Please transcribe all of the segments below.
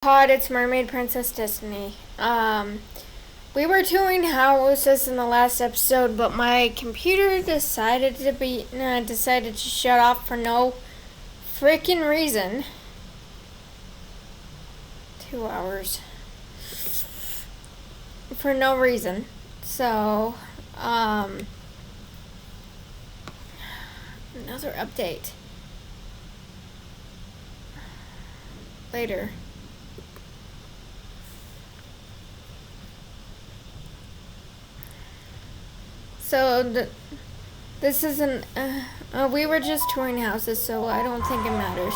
Pod, it's Mermaid Princess Destiny. We were doing houses in the last episode, but my computer decided to shut off for no freaking reason. 2 hours. For no reason. So, another update. Later. So, this isn't, we were just touring houses, so I don't think it matters.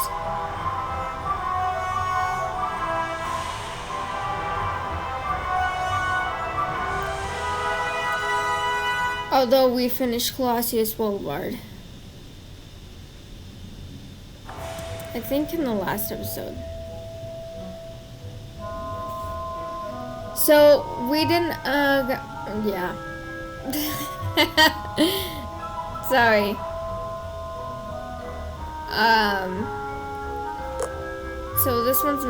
Although we finished Colossus Boulevard. I think in the last episode. So, we didn't, yeah. Sorry. So this one's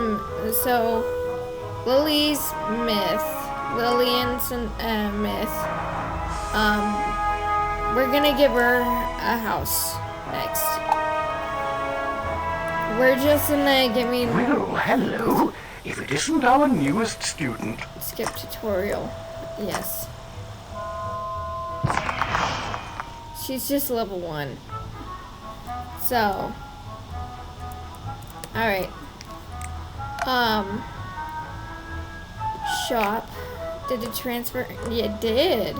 Lily's myth. Lillian's myth. We're gonna give her a house next. We're just gonna give me. Well, hello. If it isn't our newest student. Skip tutorial. Yes. She's just level 1. So. Alright. Shop. Did it transfer? Yeah, it did.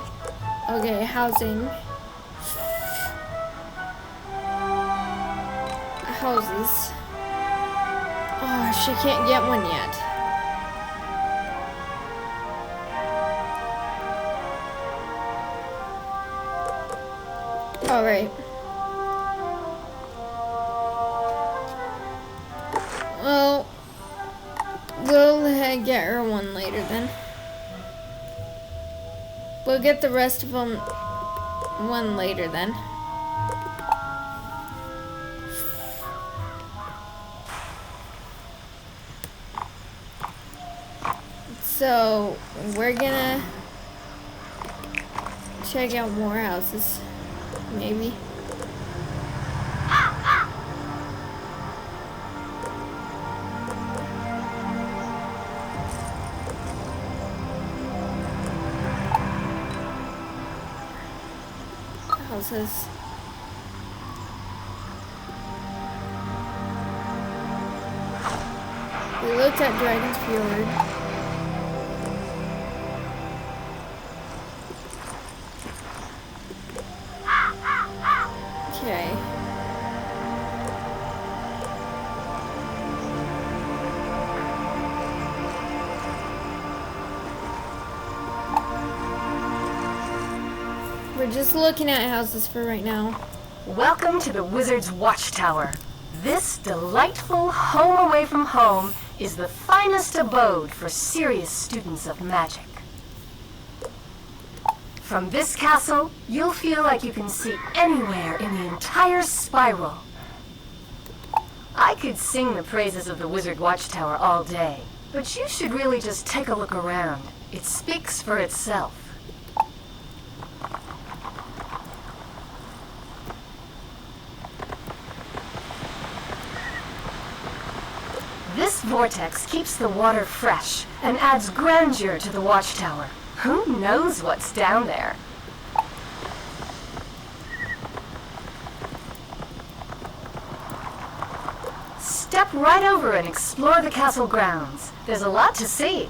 Okay, housing. Houses. Oh, she can't get one yet. Alright. Well, we'll get her one later then. We'll get the rest of them one later then. So, we're gonna check out more houses. Maybe. Houses. We looked at Dragon's Fjord. Okay. We're just looking at houses for right now. Welcome to the Wizard's Watchtower. This delightful home away from home is the finest abode for serious students of magic. From this castle, you'll feel like you can see anywhere in the entire spiral. I could sing the praises of the Wizard Watchtower all day, but you should really just take a look around. It speaks for itself. This vortex keeps the water fresh and adds grandeur to the watchtower. Who knows what's down there? Step right over and explore the castle grounds. There's a lot to see.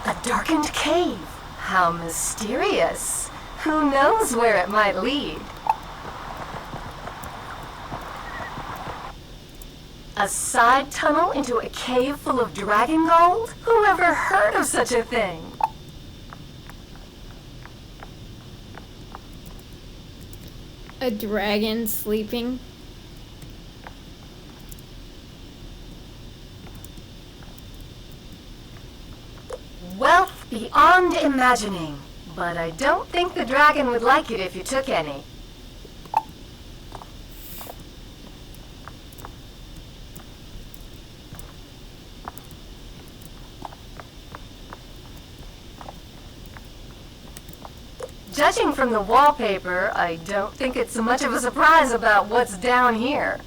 A darkened cave. How mysterious. Who knows where it might lead? A side tunnel into a cave full of dragon gold? Who ever heard of such a thing? A dragon sleeping. Wealth beyond imagining. But I don't think the dragon would like it if you took any. Judging from the wallpaper, I don't think it's so much of a surprise about what's down here.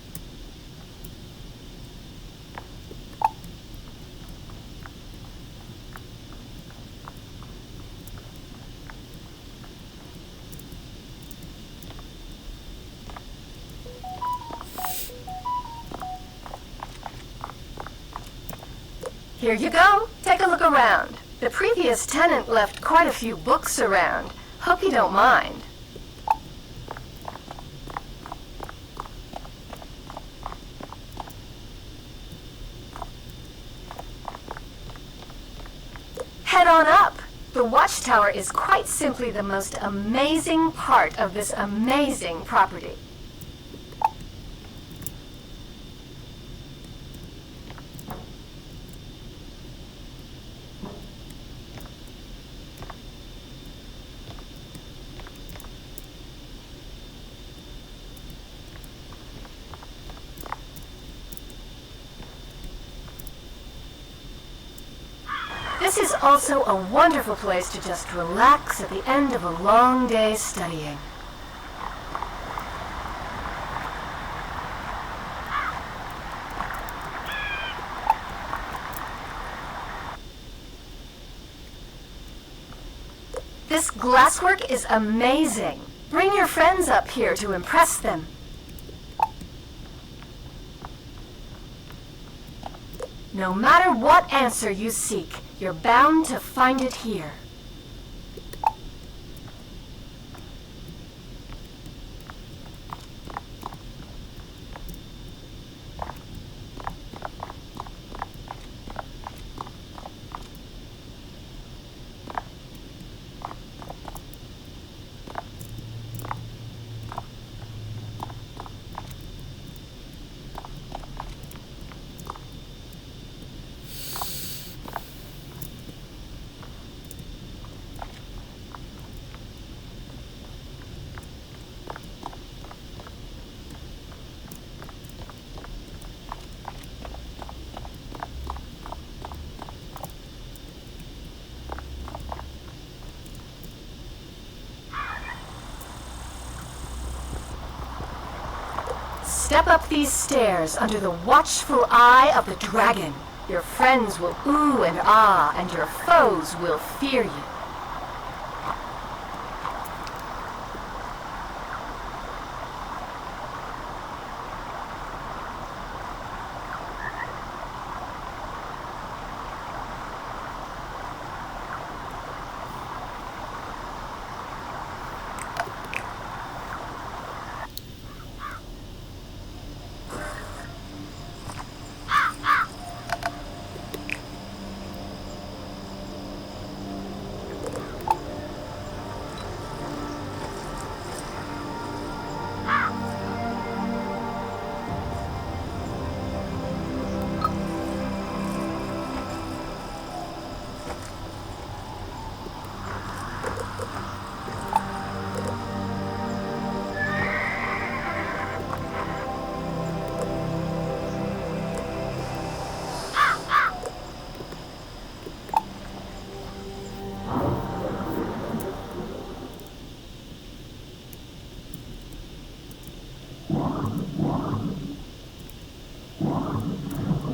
Here you go. Take a look around. The previous tenant left quite a few books around. Hope you don't mind. Head on up. The watchtower is quite simply the most amazing part of this amazing property. This is also a wonderful place to just relax at the end of a long day studying. This glasswork is amazing. Bring your friends up here to impress them. No matter what answer you seek, you're bound to find it here. Step up these stairs under the watchful eye of the dragon. Your friends will ooh and ah, and your foes will fear you.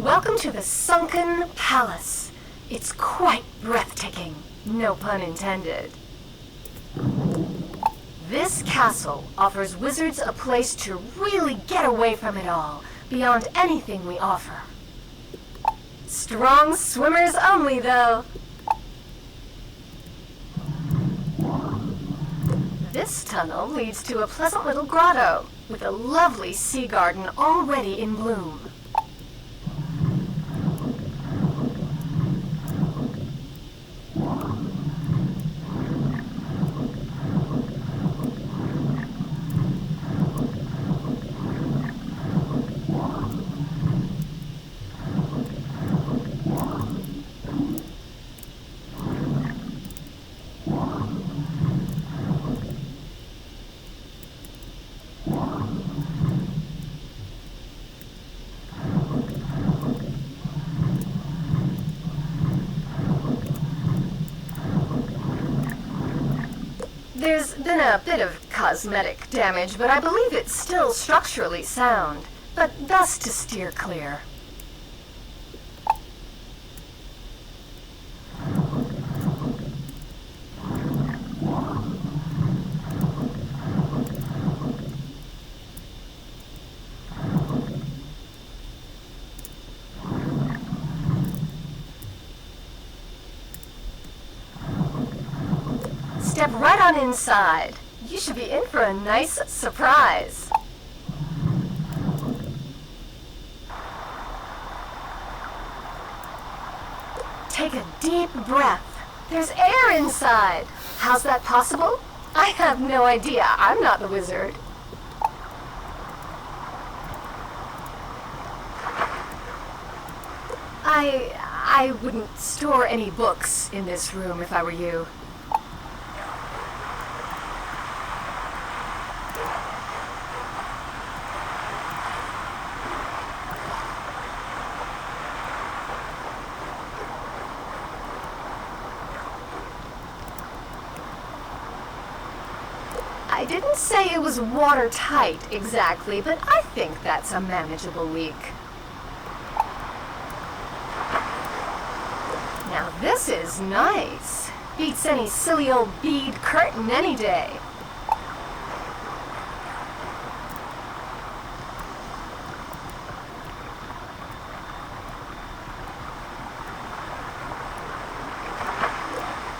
Welcome to the Sunken Palace. It's quite breathtaking, no pun intended. This castle offers wizards a place to really get away from it all, beyond anything we offer. Strong swimmers only, though. This tunnel leads to a pleasant little grotto, with a lovely sea garden already in bloom. There's been a bit of cosmetic damage, but I believe it's still structurally sound. But best to steer clear. Step right on inside. You should be in for a nice surprise. Take a deep breath. There's air inside. How's that possible? I have no idea. I'm not the wizard. I wouldn't store any books in this room if I were you. I didn't say it was watertight exactly, but I think that's a manageable leak. Now this is nice. Beats any silly old bead curtain any day.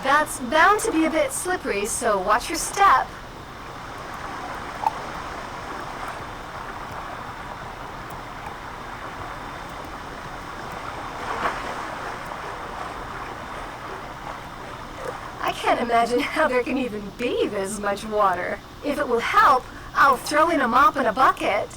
That's bound to be a bit slippery, so watch your step. I can't imagine how there can even be this much water. If it will help, I'll throw in a mop and a bucket.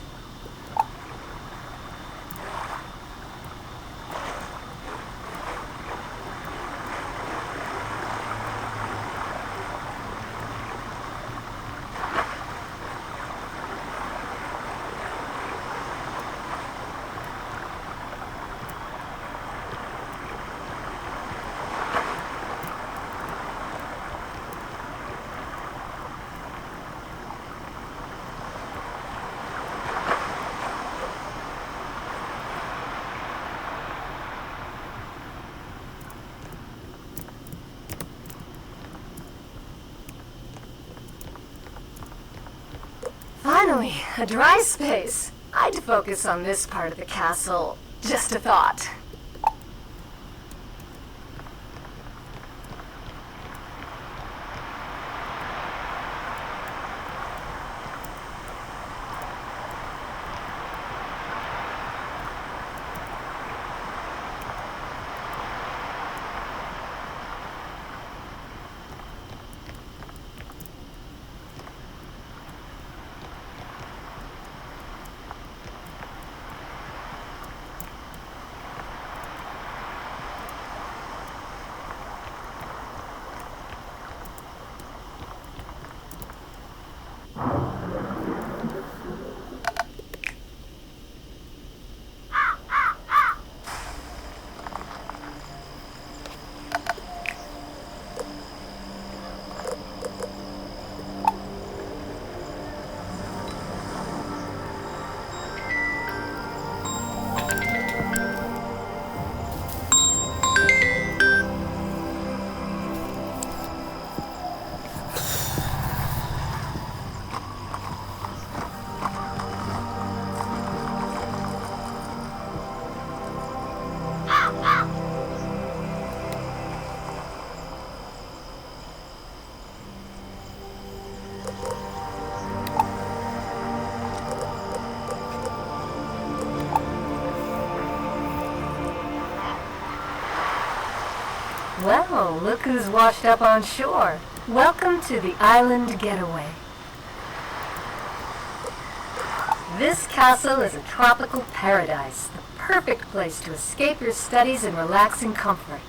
Finally, a dry space. I'd focus on this part of the castle. Just a thought. Well, look who's washed up on shore. Welcome to the island getaway. This castle is a tropical paradise, the perfect place to escape your studies and relax in comfort.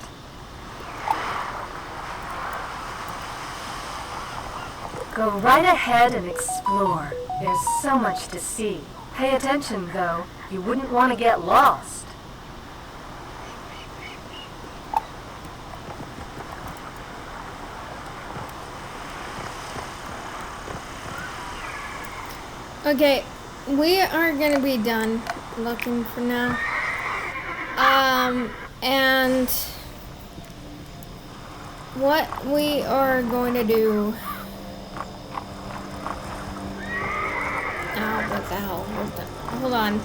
Go right ahead and explore. There's so much to see. Pay attention, though. You wouldn't want to get lost. Okay, we are gonna be done looking for now. And what we are going to do. Oh, what the hell? Hold on.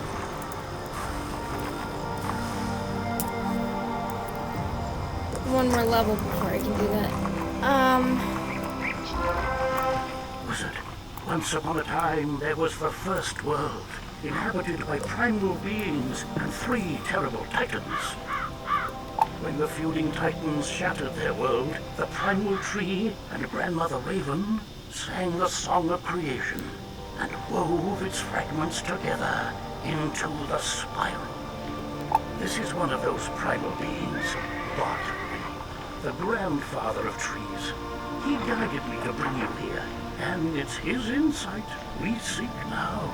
One more level before I can do that. Wizard, once upon a time there was the first world, inhabited by primal beings and 3 terrible titans. When the feuding titans shattered their world, the primal tree and grandmother Raven sang the song of creation and wove its fragments together into the spiral. This is one of those primal beings, Bartleby, the grandfather of trees. He guided me to bring you here, and it's his insight we seek now.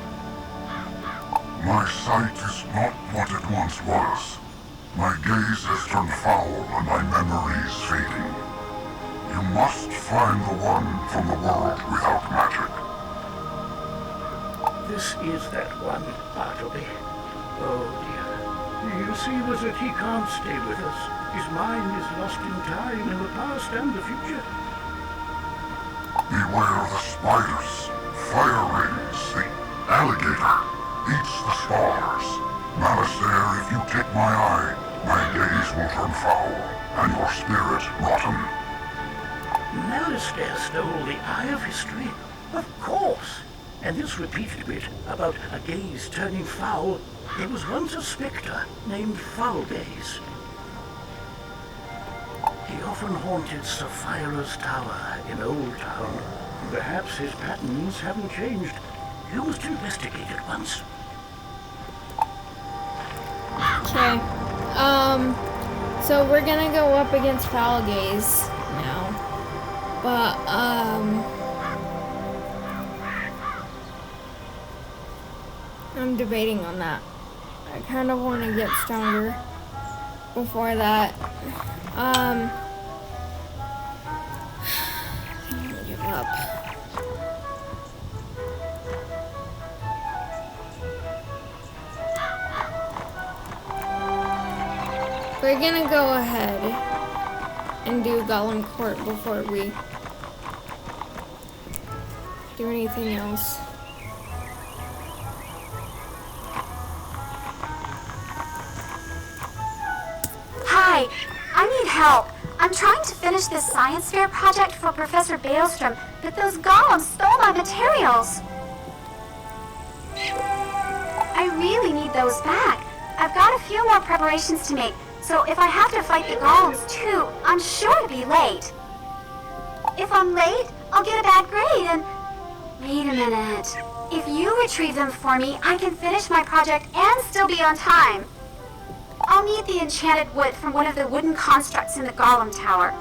My sight is not what it once was. My gaze has turned foul and my memory is fading. You must find the one from the world without magic. This is that one, Bartleby. Oh dear. You see, Wizard, he can't stay with us. His mind is lost in time, in the past and the future. Beware the spiders, fire rings, the alligator eats the stars. Malistaire, if you take my eye, my gaze will turn foul, and your spirit rotten. Malistaire stole the eye of history? Of course! And this repeated bit about a gaze turning foul, there was once a spectre named Foulgaze. He often haunted Sapphira's tower in Old Town. Perhaps his patterns haven't changed. You must investigate it once. Okay. So we're gonna go up against Foulgaze now. But, I'm debating on that. I kind of want to get stronger before that. I'm gonna give up. We're gonna go ahead and do Golem Court before we do anything else. Hi, I need help. I'm trying to finish this science fair project for Professor Baelstrom, but those golems stole my materials. I really need those back. I've got a few more preparations to make, so if I have to fight the golems too, I'm sure to be late. If I'm late, I'll get a bad grade and... Wait a minute. If you retrieve them for me, I can finish my project and still be on time. I'll need the enchanted wood from one of the wooden constructs in the Golem Tower.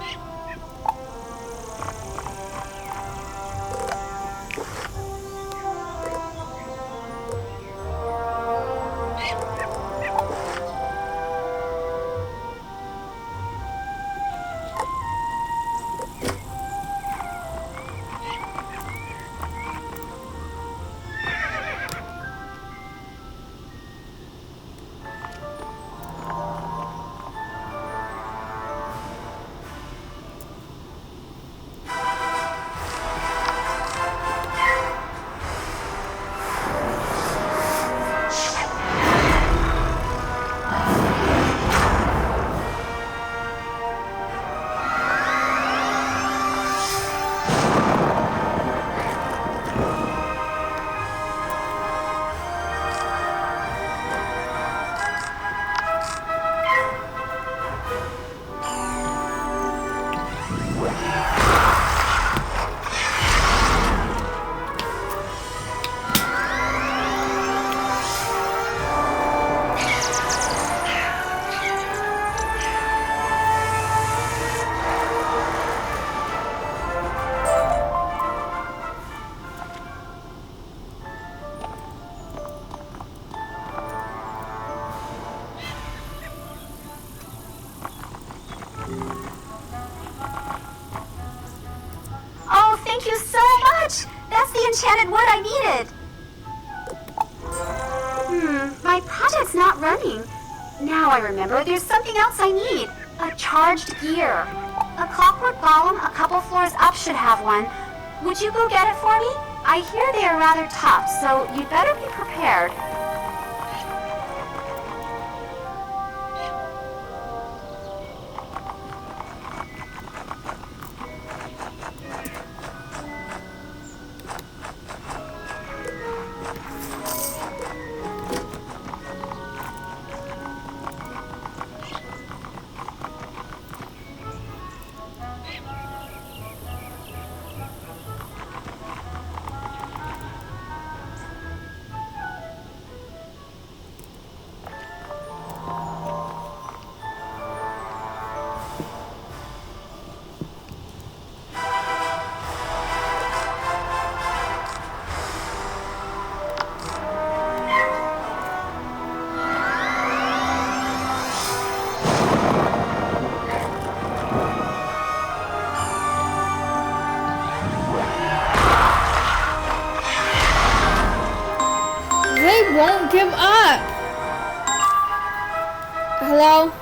Oh, thank you so much! That's the enchanted wood I needed! My project's not running. Now I remember, there's something else I need. A charged gear. A clockwork golem a couple floors up should have one. Would you go get it for me? I hear they are rather tough, so you'd better be prepared. They won't give up. Hello?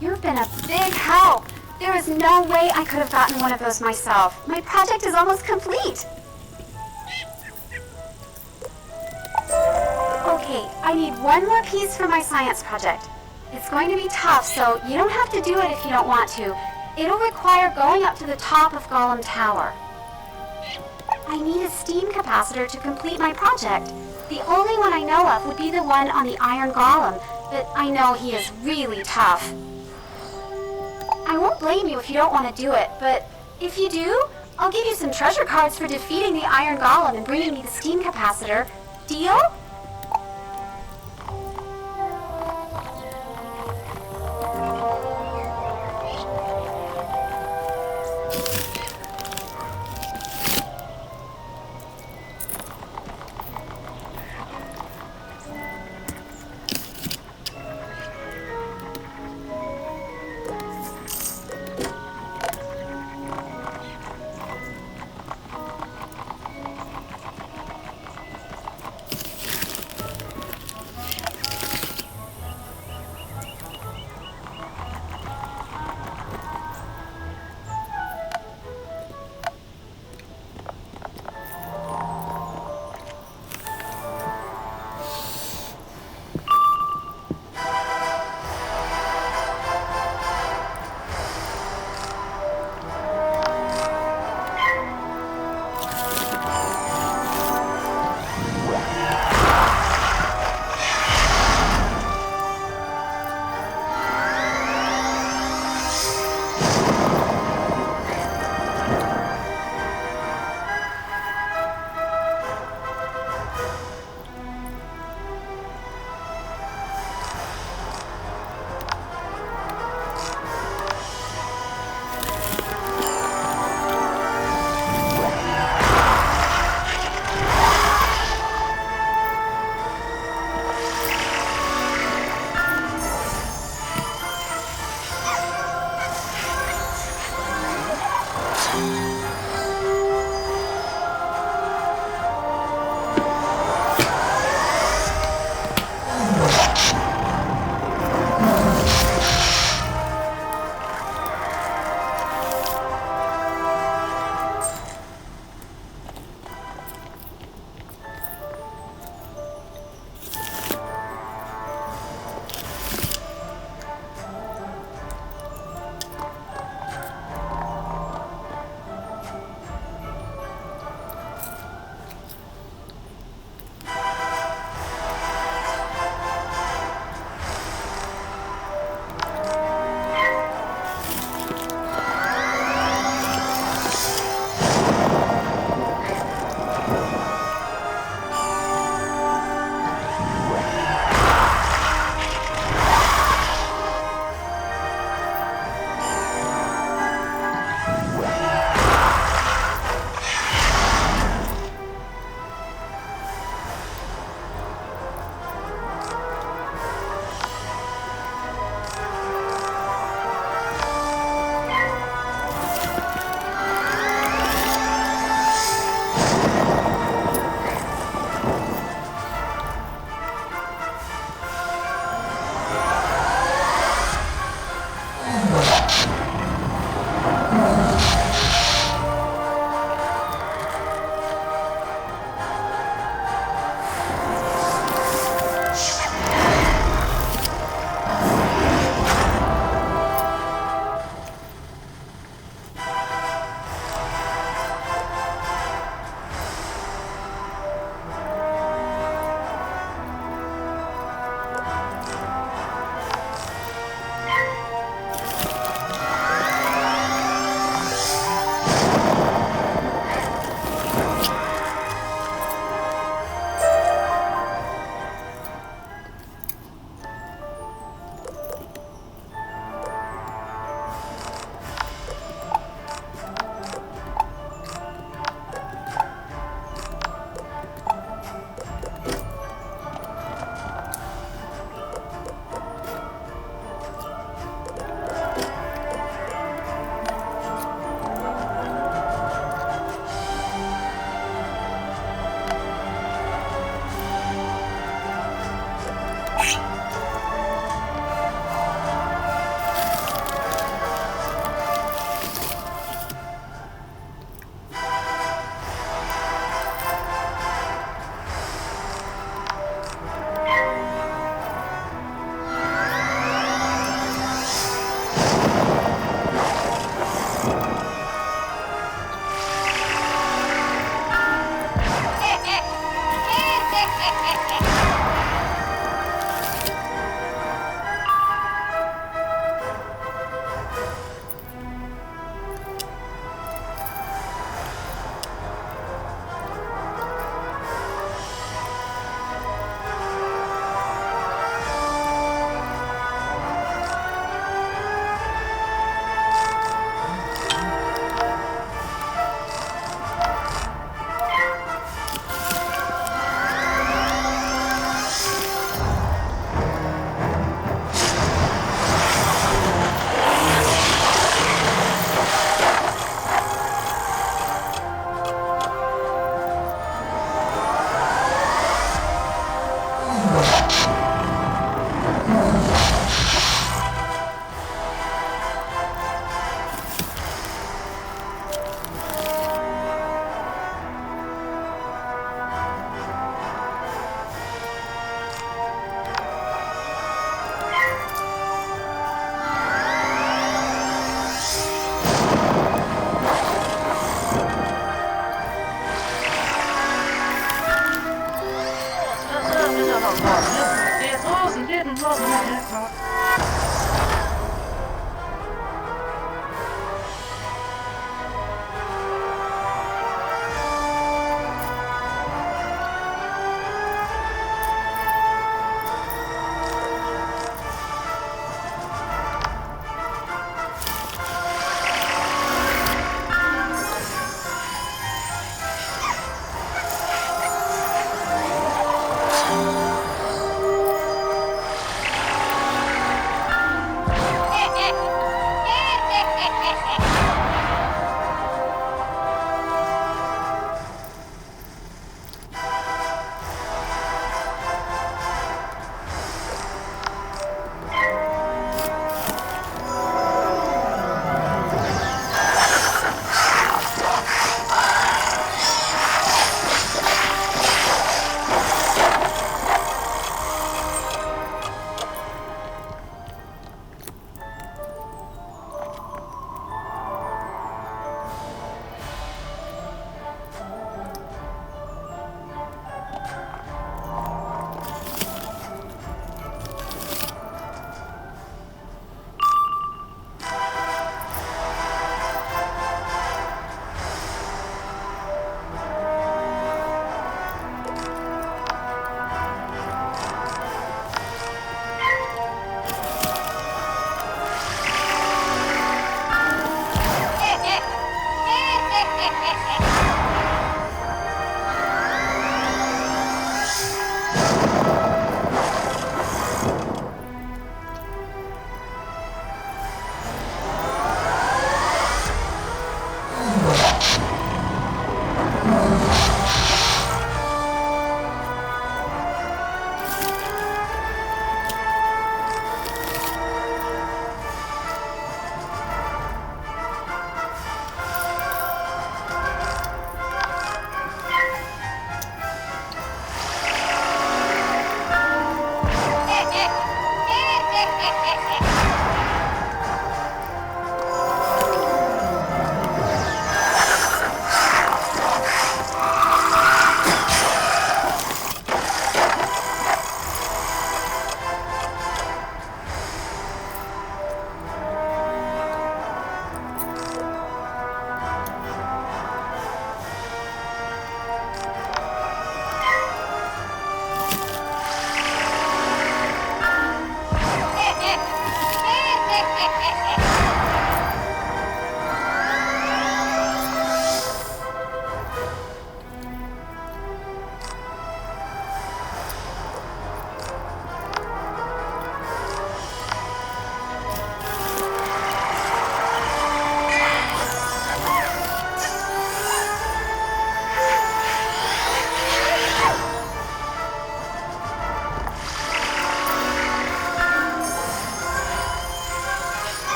You've been a big help. There is no way I could have gotten one of those myself. My project is almost complete. Okay, I need one more piece for my science project. It's going to be tough, so you don't have to do it if you don't want to. It'll require going up to the top of Golem Tower. I need a steam capacitor to complete my project. The only one I know of would be the one on the Iron Golem, but I know he is really tough. I won't blame you if you don't want to do it, but if you do, I'll give you some treasure cards for defeating the Iron Golem and bringing me the steam capacitor. Deal?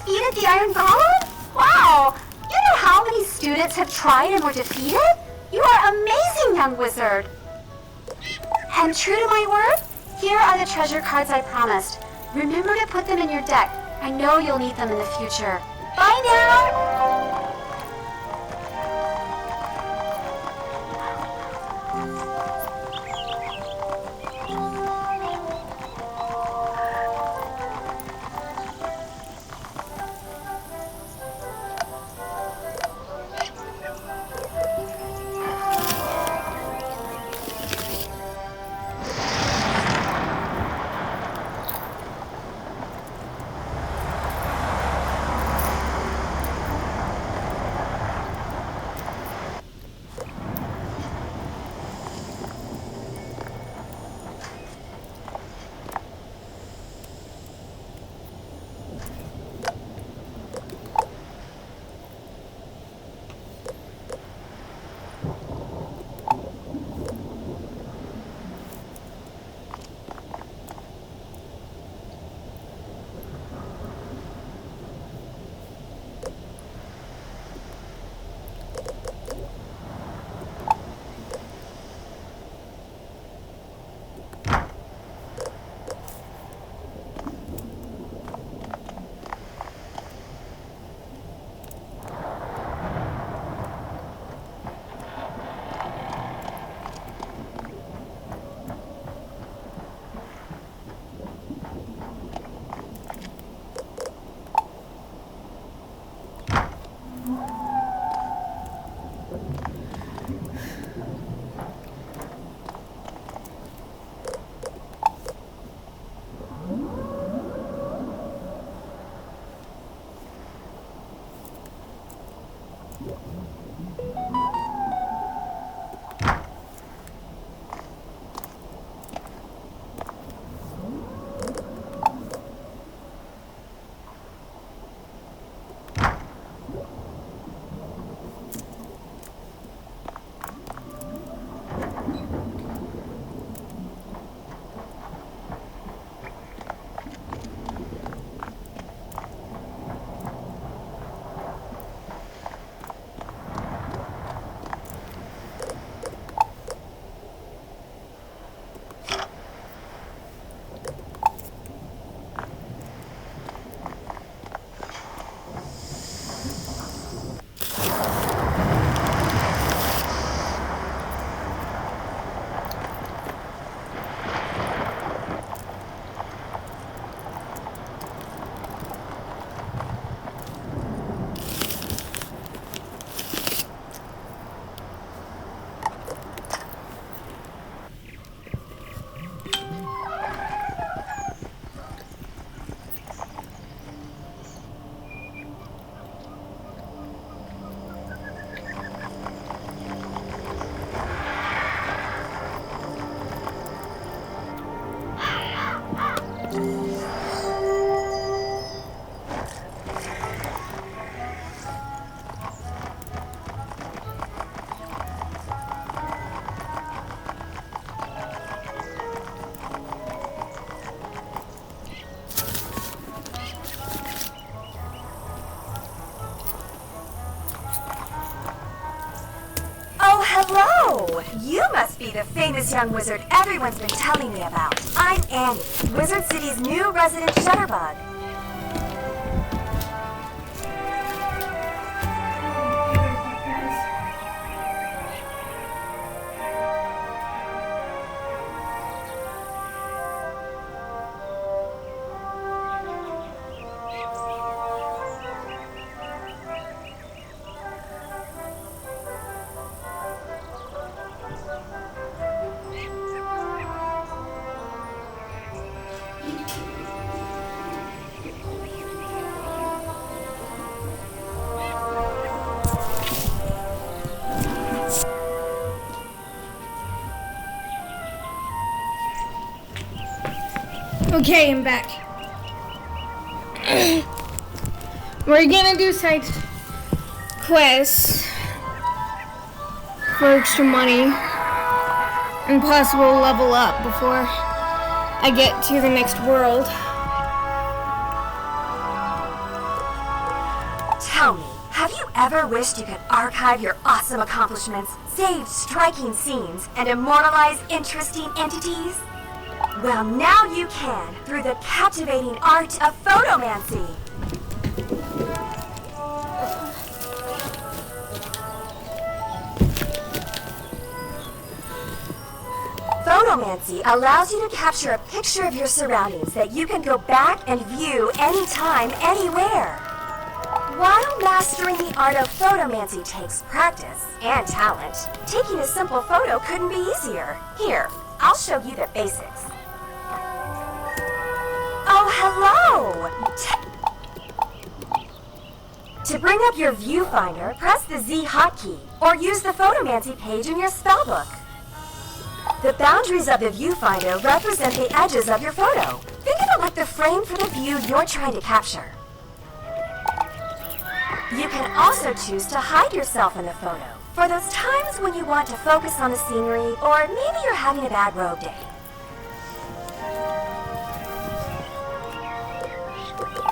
defeated the Iron Golem? Wow! You know how many students have tried and were defeated? You are amazing, young wizard! And true to my word, here are the treasure cards I promised. Remember to put them in your deck. I know you'll need them in the future. Bye now! Hello! You must be the famous young wizard everyone's been telling me about. I'm Annie, Wizard City's new resident shutterbug. Okay, I'm back. We're gonna do side quests for extra money and possible level up before I get to the next world. Tell me, have you ever wished you could archive your awesome accomplishments, save striking scenes, and immortalize interesting entities? Well, now you can through the captivating art of photomancy. Photomancy allows you to capture a picture of your surroundings that you can go back and view anytime, anywhere. While mastering the art of photomancy takes practice and talent, taking a simple photo couldn't be easier. Here, I'll show you the basics. Oh, hello! To bring up your viewfinder, press the Z hotkey or use the photomancy page in your spellbook. The boundaries of the viewfinder represent the edges of your photo. Think of it like the frame for the view you're trying to capture. You can also choose to hide yourself in the photo for those times when you want to focus on the scenery or maybe you're having a bad road day.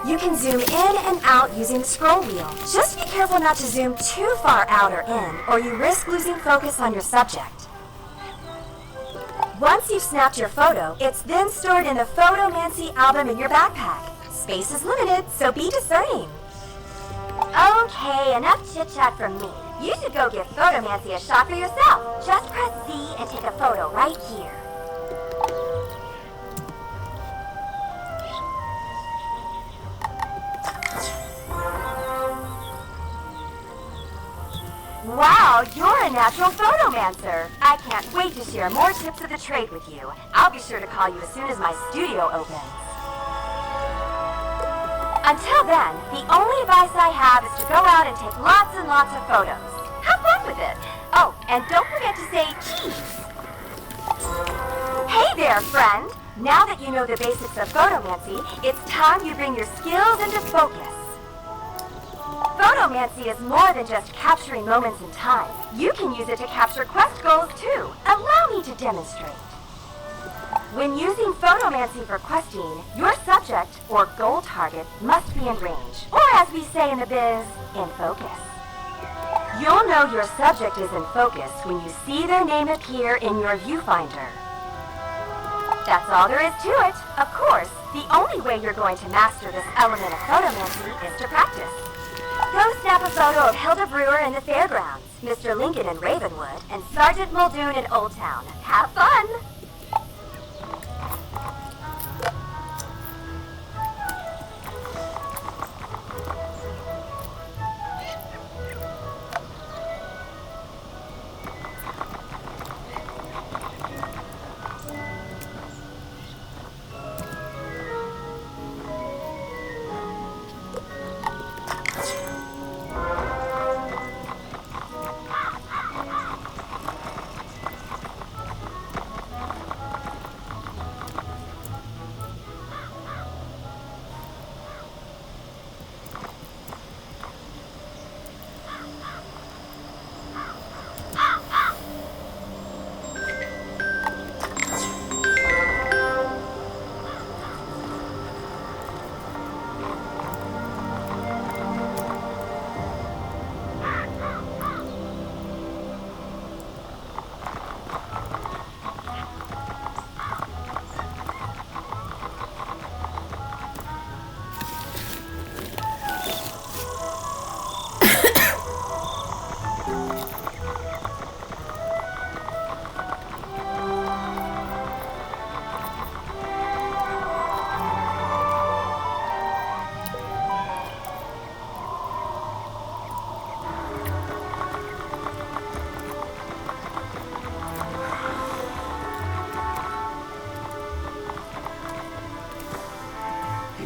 You can zoom in and out using the scroll wheel. Just be careful not to zoom too far out or in, or you risk losing focus on your subject. Once you've snapped your photo, it's then stored in the photomancy album in your backpack. Space is limited, so be discerning. Okay, enough chit-chat from me. You should go give photomancy a shot for yourself. Just press Z and take a photo right here. Wow, you're a natural photomancer. I can't wait to share more tips of the trade with you. I'll be sure to call you as soon as my studio opens. Until then, the only advice I have is to go out and take lots and lots of photos. Have fun with it. Oh, and don't forget to say cheese. Hey there, friend. Now that you know the basics of photomancy, it's time you bring your skills into focus. Photomancy is more than just capturing moments in time. You can use it to capture quest goals too. Allow me to demonstrate. When using photomancy for questing, your subject, or goal target, must be in range, or as we say in the biz, in focus. You'll know your subject is in focus when you see their name appear in your viewfinder. That's all there is to it. Of course, the only way you're going to master this element of photomancy is to practice. Go snap a photo of Hilda Brewer in the fairgrounds, Mr. Lincoln in Ravenwood, and Sergeant Muldoon in Old Town. Have fun!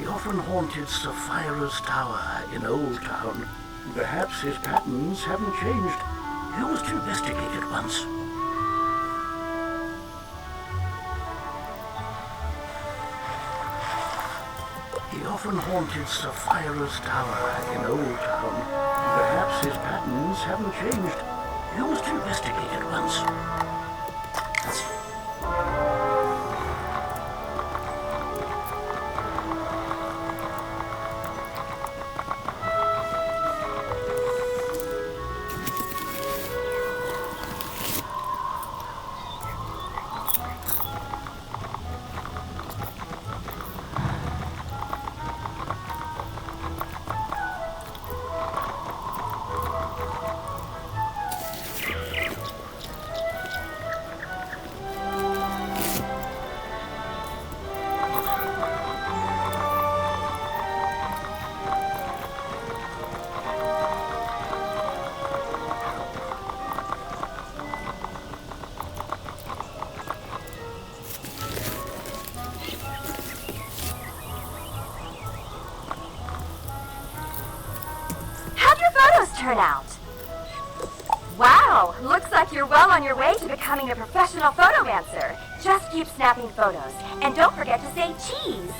Often haunted Sapphira's tower in Old Town. Perhaps his patterns haven't changed. He was to investigate it once. He often haunted Sapphira's tower in Old Town. Perhaps his patterns haven't changed. He was to investigate it once. turn out? Wow, looks like you're well on your way to becoming a professional photomancer. Just keep snapping photos, and don't forget to say cheese.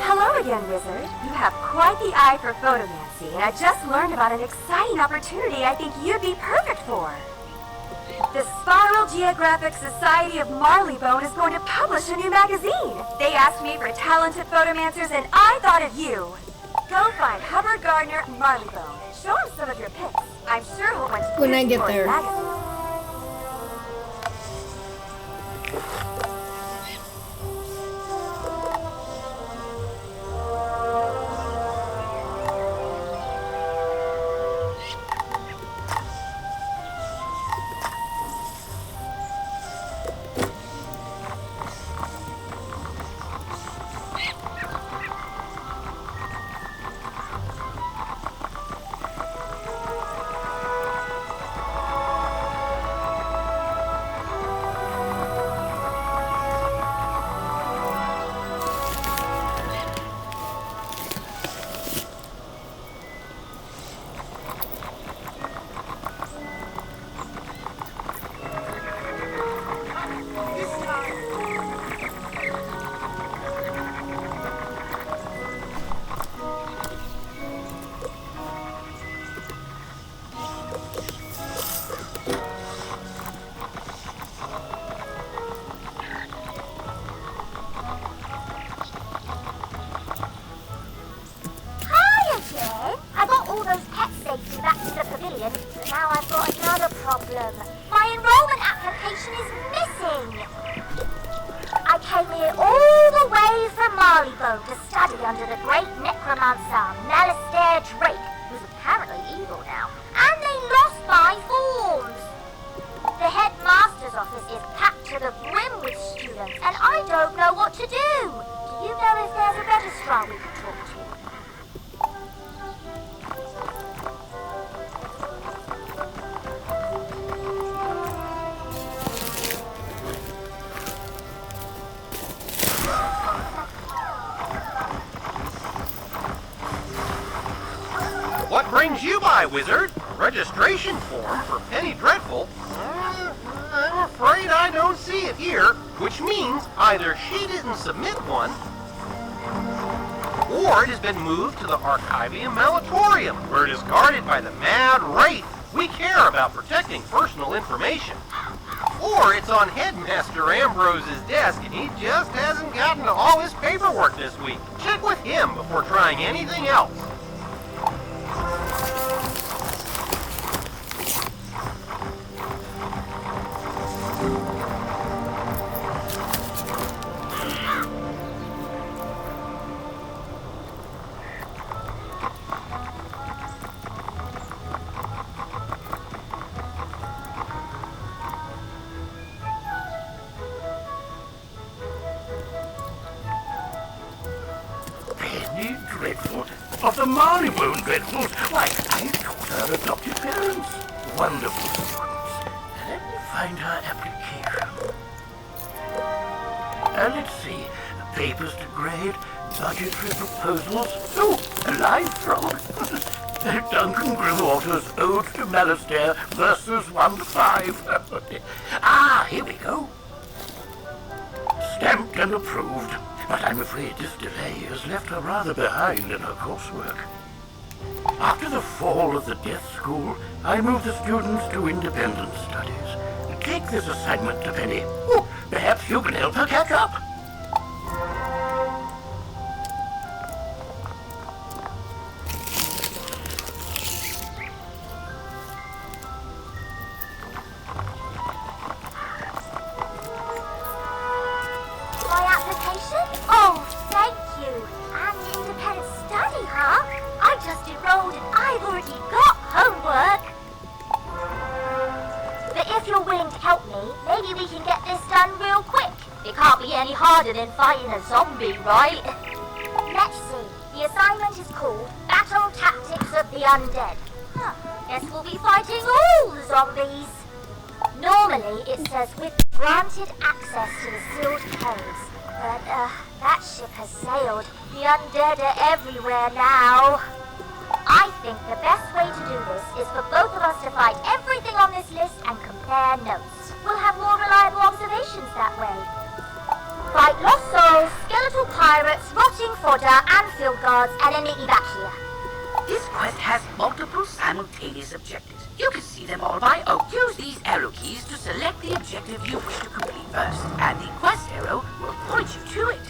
Hello again, Wizard. You have quite the eye for photomancy, and I just learned about an exciting opportunity I think you'd be perfect for. The Spiral Geographic Society of Marleybone is going to publish a new magazine. They asked me for talented photomancers, and I thought of you. Go find Hubbard Gardner Marleybone. Show him some of your pics. I'm sure he'll want to When I get for his there. magazine. Now I've got another problem. My enrollment application is missing. I came here all the way from Marleybone to study under the great necromancer, Malistaire Drake, who's apparently evil now, and they lost my forms. The headmaster's office is packed to the brim with students, and I don't know what to do. Do you know if there's a registrar we can talk to? What brings you by, Wizard? A registration form for Penny Dreadful? I'm afraid I don't see it here, which means either she didn't submit one, or it has been moved to the Archivium Malatorium, where it is guarded by the Mad Wraith. We care about protecting personal information. Or it's on Headmaster Ambrose's desk, and he just hasn't gotten to all his paperwork this week. Check with him before trying anything else. Penny Dreadful of the Marleybone Dreadfuls. Why, I taught her adopted parents. Wonderful students. Let me find her application. Let's see. Papers to grade, budgetary proposals. Oh, a live frog. Duncan Grillwater's Ode to Malistaire, verses 1 to 5. Ah, here we go. Stamped and approved. But I'm afraid this delay has left her rather behind in her coursework. After the fall of the Death School, I moved the students to independent studies. Take this assignment to Penny. Oh, perhaps you can help her catch up. My application? Oh, thank you. And independent study, huh? I just enrolled and I've already got homework. But if you're willing to help me, maybe we can get this done real quick. It can't be any harder than fighting a zombie, right? Let's see. The assignment is called Battle Tactics of the Undead. Huh. Guess we'll be fighting all the zombies. Normally, it says with granted access to the sealed caves. But, that ship has sailed. The undead are everywhere now. I think the best way to do this is for both of us to fight everything on this list and compare notes. We'll have more reliable observations that way. Fight lost souls, skeletal pirates, rotting fodder, Anfield guards, enemy evacuate. This quest has multiple simultaneous objectives. You can see them all by oak. Use these arrow keys to select the objective you wish to complete first, and the quest arrow will point you to it.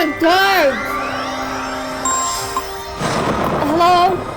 my god! Hello?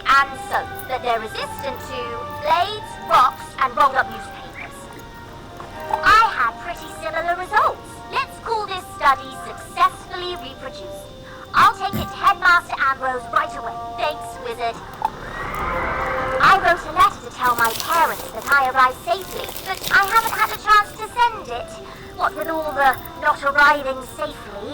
and soaps, that they're resistant to blades, rocks, and rolled up newspapers. I had pretty similar results. Let's call this study successfully reproduced. I'll take it to Headmaster Ambrose right away. Thanks, Wizard. I wrote a letter to tell my parents that I arrived safely, but I haven't had a chance to send it. What with all the not arriving safely.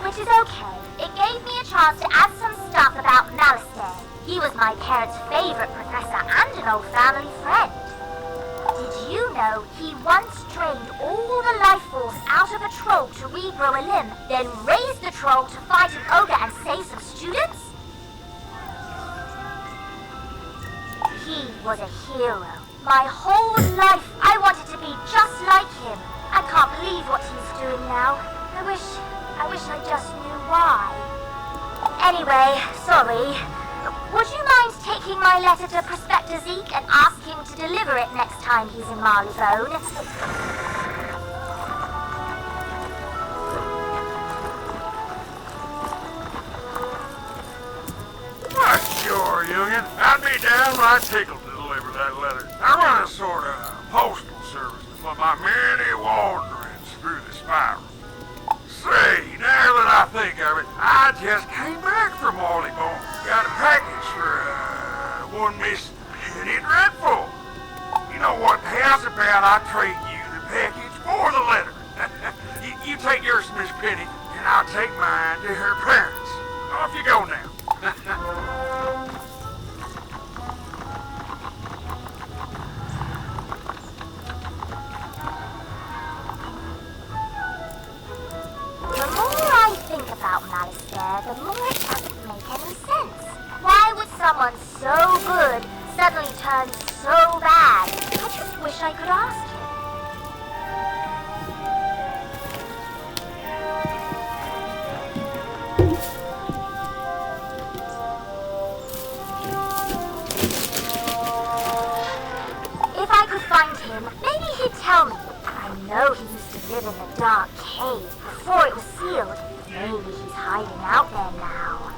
Which is okay. It gave me a chance to add some stuff about Malistaire. He was my parents' favorite professor and an old family friend. Did you know he once drained all the life force out of a troll to regrow a limb, then raised the troll to fight an ogre and save some students? He was a hero. My whole life I wanted to be just like him. I can't believe what he's doing now. I wish I just knew why. Anyway, sorry. Would you mind taking my letter to Prospector Zeke and ask him to deliver it next time he's in Marleybone? Why, sure, Youngin. I'd be downright tickled to deliver that letter. I run a sort of postal service for my many wanderings through the spiral. Say, now that I think of it, I just came back from Marleybone. Got a package for, one Miss Penny Dreadful. You know what? How's about I trade you the package for the letter? you take yours to Miss Penny, and I'll take mine to her parents. Off you go now. The more I think about Malistaire, the more it doesn't make any sense. Why would someone so good suddenly turn so bad? I just wish I could ask him. If I could find him, maybe he'd tell me. I know he used to live in the dark cave before it was sealed. Maybe he's hiding out there now.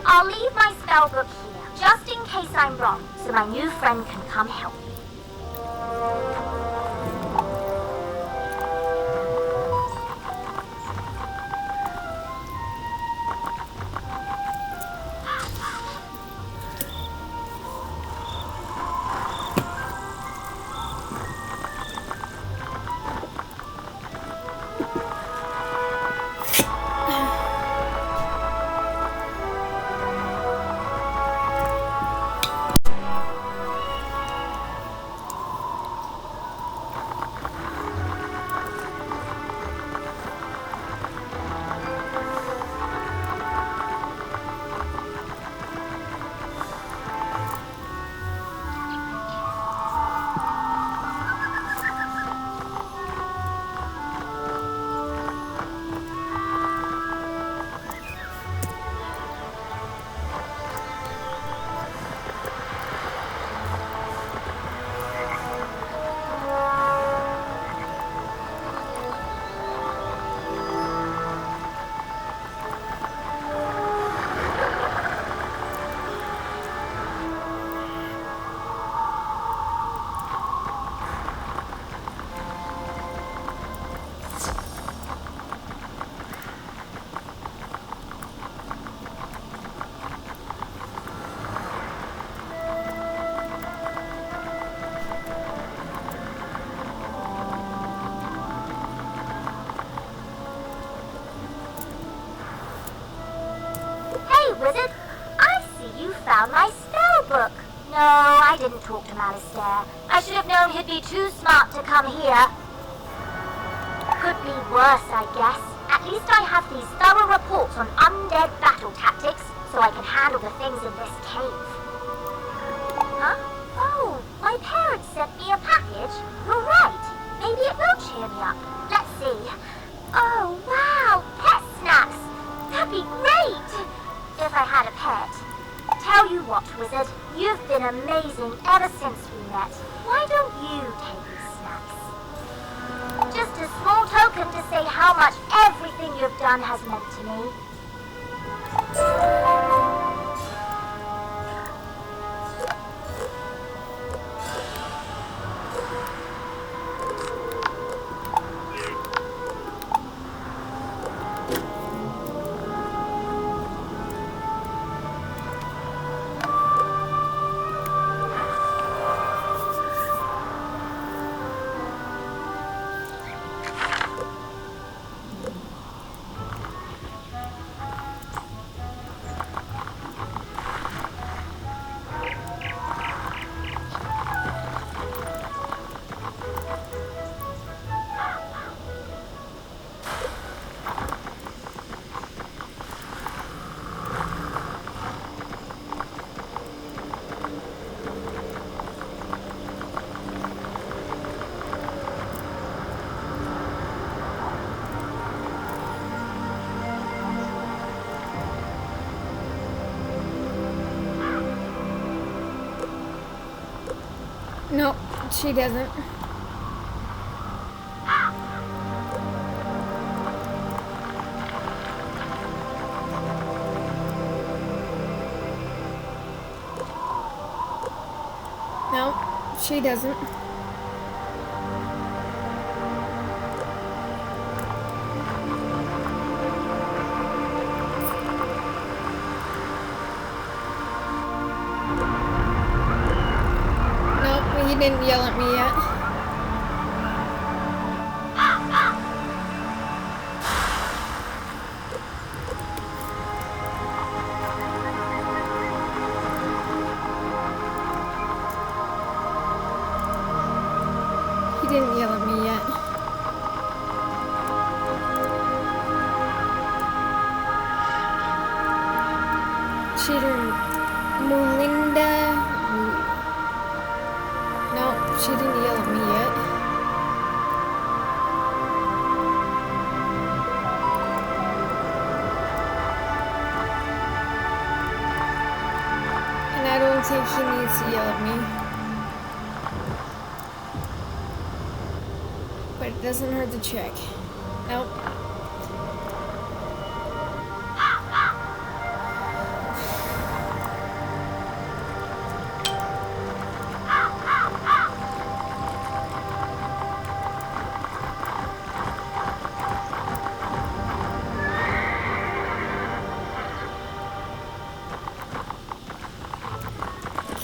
I'll leave my spell book here, just in case I'm wrong, so my new friend can come help me. Wizard, I see you found my spell book. No, I didn't talk to Malistaire. I should have known he'd be too smart to come here. Could be worse, I guess. At least I have these thorough reports on undead battle tactics, so I can handle the things in this cave. Huh? Oh, my parents sent me a package. You're right. Maybe it will cheer me up. Let's see. Oh, wow, pet snacks. That'd be great. If I had a pet. Tell you what, Wizard, you've been amazing ever since we met. Why don't you take these snacks? Just a small token to say how much everything you've done has meant to me. Nope, she doesn't. Nope, she doesn't. Nope, he didn't yell at me yet. He didn't yell at me yet. Cheater Mulinda. No, she didn't yell at me yet. And I don't think he needs to yell at me. But it doesn't hurt to check. Nope.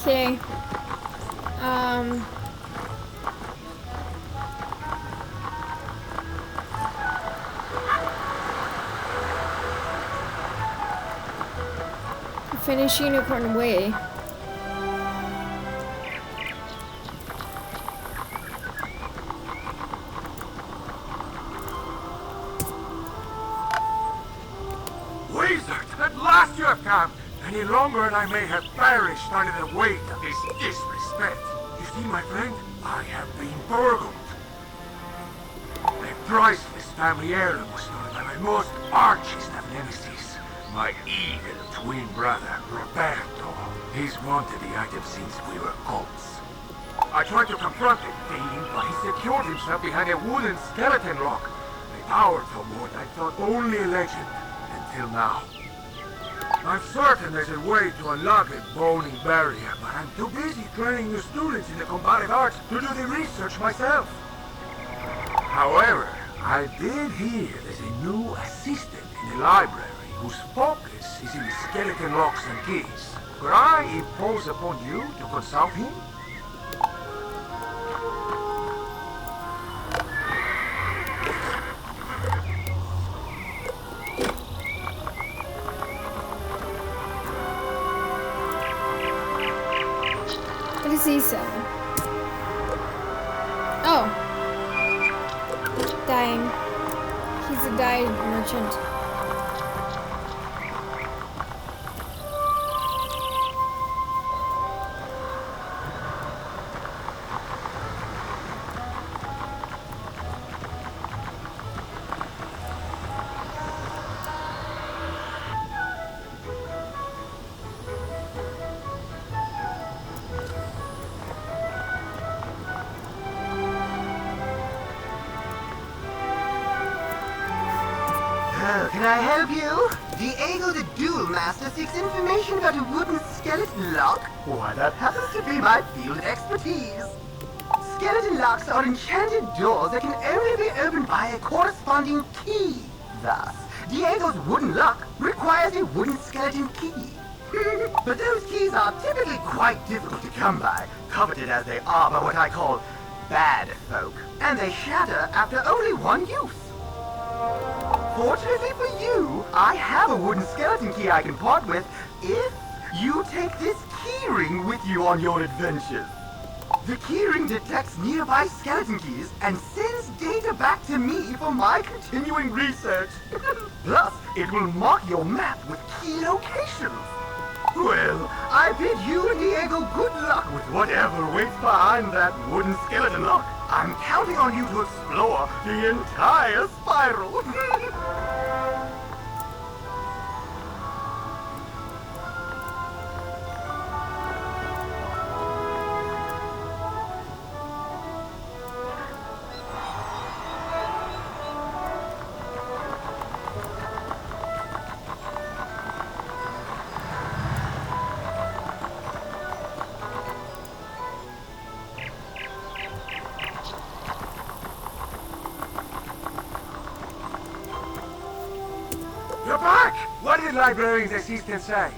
Okay. Finish Unicorn Way. Wizard, at last you have come! Any longer and I may have perished under the weight of this disrespect. You see, my friend, I have been burgled. A priceless family heirloom was stolen by my most archest of nemesis, my evil twin brother, Roberto. He's wanted the item since we were colts. I tried to confront the thief, but he secured himself behind a wooden skeleton lock. A powerful ward I thought only a legend, until now. I'm certain there's a way to unlock a bony barrier, but I'm too busy training new students in the combative arts to do the research myself. However, I did hear there's a new assistant in the library whose focus is in the skeleton locks and keys. Could I impose upon you to consult him? What does he say? Oh. Dying. He's a dye merchant. Can I help you? Diego the Duel Master seeks information about a wooden skeleton lock. Why, that happens to be my field of expertise. Skeleton locks are enchanted doors that can only be opened by a corresponding key. Thus, Diego's wooden lock requires a wooden skeleton key. But those keys are typically quite difficult to come by, coveted as they are by what I call bad folk, and they shatter after only one use. Fortunately for you, I have a wooden skeleton key I can part with if you take this keyring with you on your adventures. The keyring detects nearby skeleton keys and sends data back to me for my continuing research. Plus, it will mark your map with key locations. Well, I bid you and Diego good luck with whatever waits behind that wooden skeleton lock. I'm counting on you to explore the entire spiral. did librarian's assistant say?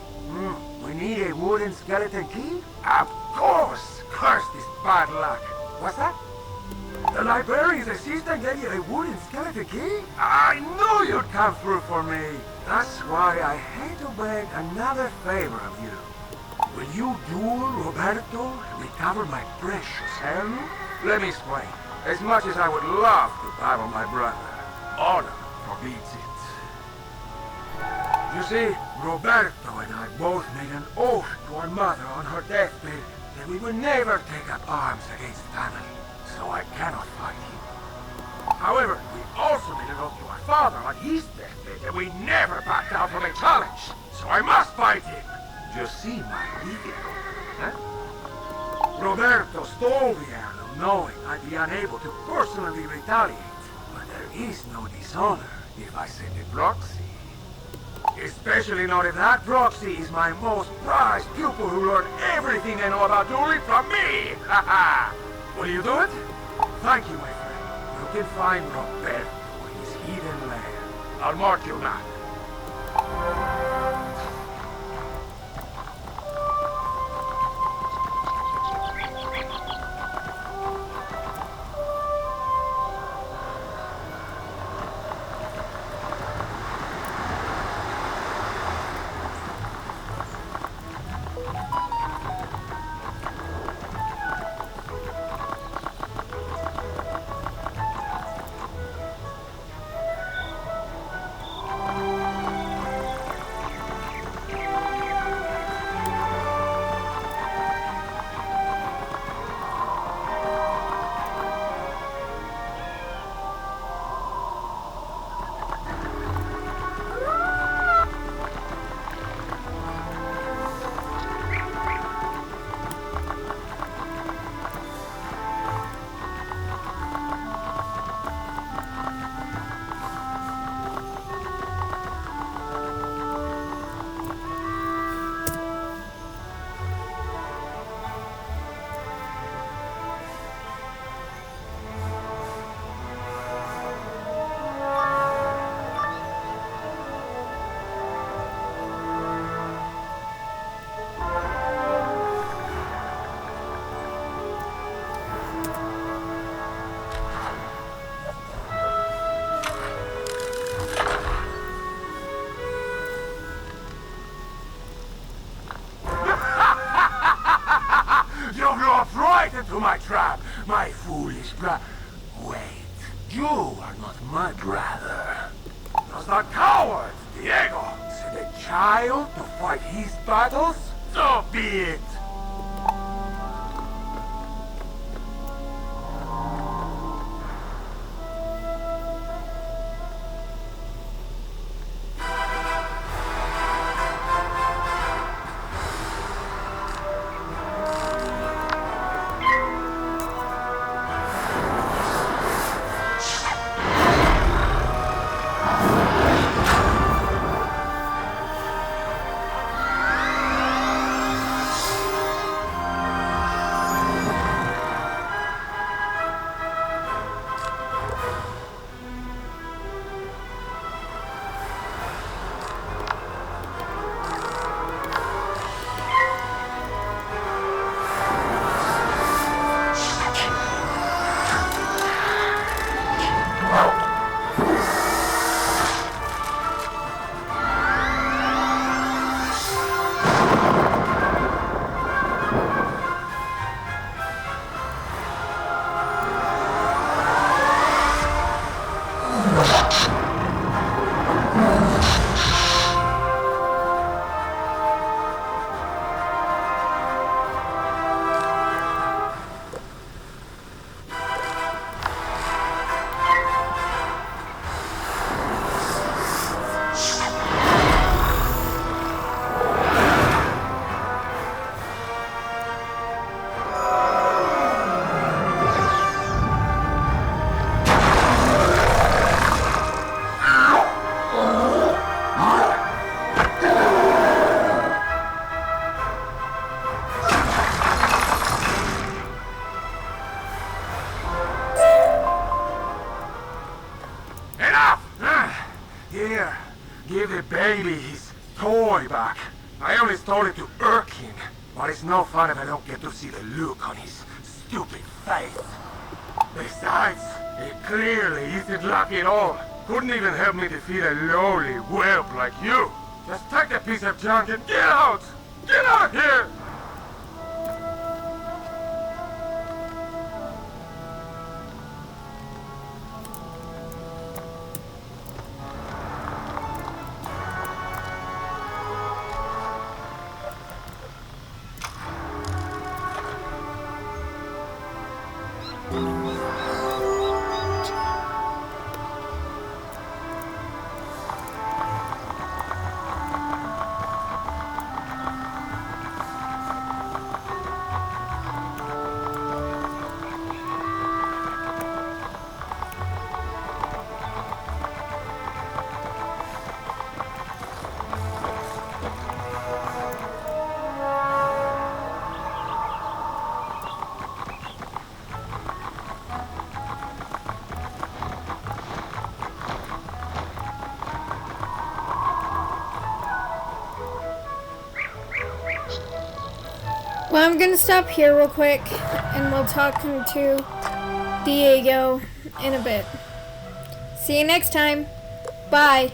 We need a wooden skeleton key? Of course! Curse this bad luck. What's that? The librarian's assistant gave you a wooden skeleton key? I knew you'd come through for me. That's why I hate to beg another favor of you. Will you duel Roberto and recover my precious heirloom? Let me explain. As much as I would love to battle my brother, honor forbids it. You see, Roberto and I both made an oath to our mother on her deathbed that we would never take up arms against family, so I cannot fight him. However, we also made an oath to our father on his deathbed that we never back down from a challenge, so I must fight him. You see my legal, huh? Roberto stole the heirloom knowing I'd be unable to personally retaliate, but there is no dishonor if I send a proxy. Especially not if that proxy is my most prized pupil who learned everything I know about dueling from me! Haha! Will you do it? Thank you, my friend. You can find Roberto in his hidden lair. I'll mark you now. To my trap, my foolish Wait, you are not my brother. Does the coward, Diego, send a child to fight his battles? So be it. Give the baby his only to irk him, but it's no fun if I don't get to see the look on his stupid face. Besides, he clearly isn't lucky at all. Couldn't even help me defeat a lowly whelp like you. Just take a piece of junk and get out! Get out of here! Well, I'm gonna stop here real quick, and we'll talk to Diego in a bit. See you next time. Bye.